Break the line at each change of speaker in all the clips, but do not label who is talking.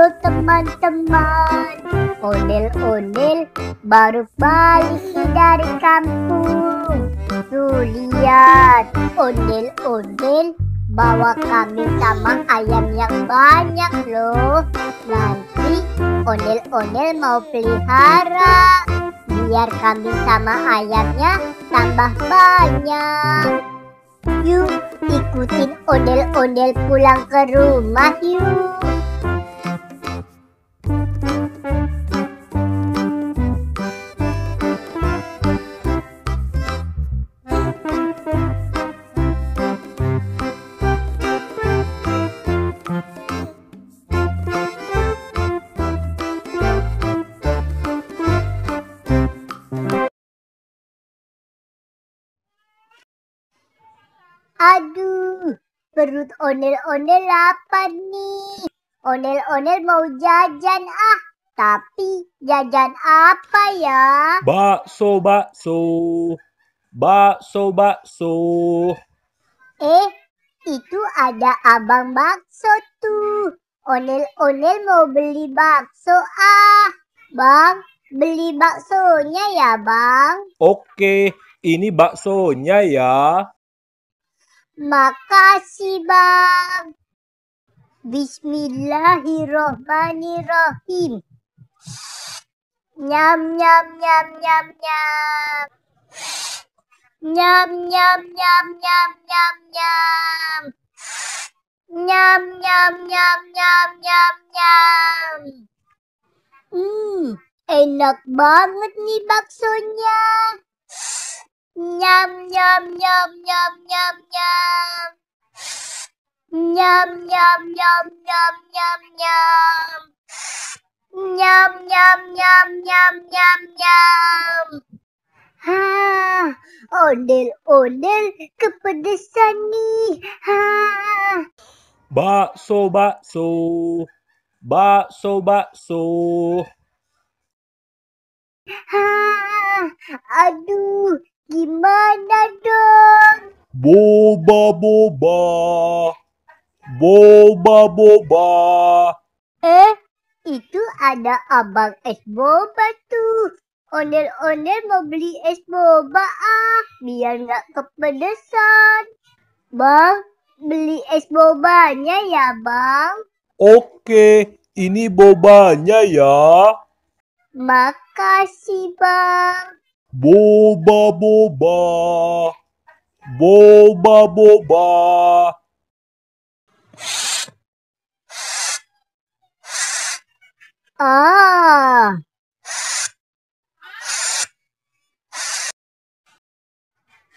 Halo teman-teman, ondel-ondel baru balik dari kampung. Tuh lihat, ondel-ondel bawa kambing sama ayam yang banyak loh. Nanti ondel-ondel mau pelihara biar kambing sama ayamnya tambah banyak. Yuk ikutin ondel-ondel pulang ke rumah yuk. Aduh, perut ondel-ondel lapar nih. Ondel-ondel mau jajan tapi jajan apa ya?
Bakso, bakso. Bakso, bakso.
Itu ada abang bakso tuh. Ondel-ondel mau beli bakso Bang, beli baksonya ya bang.
Oke, ini baksonya ya.
Makasih bang. Bismillahirrohmanirrohim. Nyam nyam nyam nyam nyam. Nyam nyam nyam nyam nyam nyam. Nyam nyam nyam nyam nyam nyam. Enak banget nih baksonya. Nyam nyam nyam nyam nyam nyam. Nyam nyam nyam nyam nyam nyam. Nyam nyam nyam nyam nyam nyam. Ondel-ondel kepedesan nih.
Bakso, bakso. Bakso, bakso.
Aduh, gimana dong?
Boba, boba. Boba, boba.
Itu ada abang es boba tuh. Ondel-ondel mau beli es boba biar nggak kepedesan. Bang, beli es bobanya ya bang.
Oke, ini bobanya ya.
Makasih bang.
Boba, boba. Boba, boba.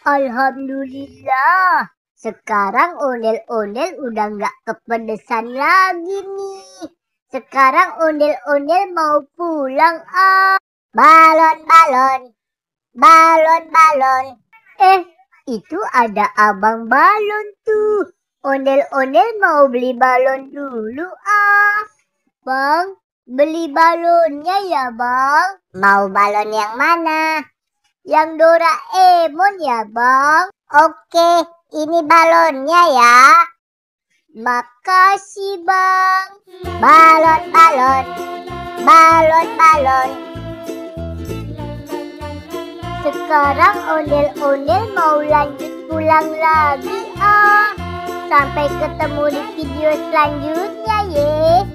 Alhamdulillah. Sekarang ondel-ondel udah nggak kepedesan lagi nih. Sekarang ondel-ondel mau pulang Balon, balon. Balon, balon. Itu ada abang balon tuh. Ondel-ondel mau beli balon dulu Bang, beli balonnya ya bang. Mau balon yang mana? Yang Doraemon ya bang. Oke, ini balonnya ya. Makasih bang. Balon, balon. Balon, balon. Sekarang ondel-ondel mau lanjut pulang lagi Sampai ketemu di video selanjutnya ye.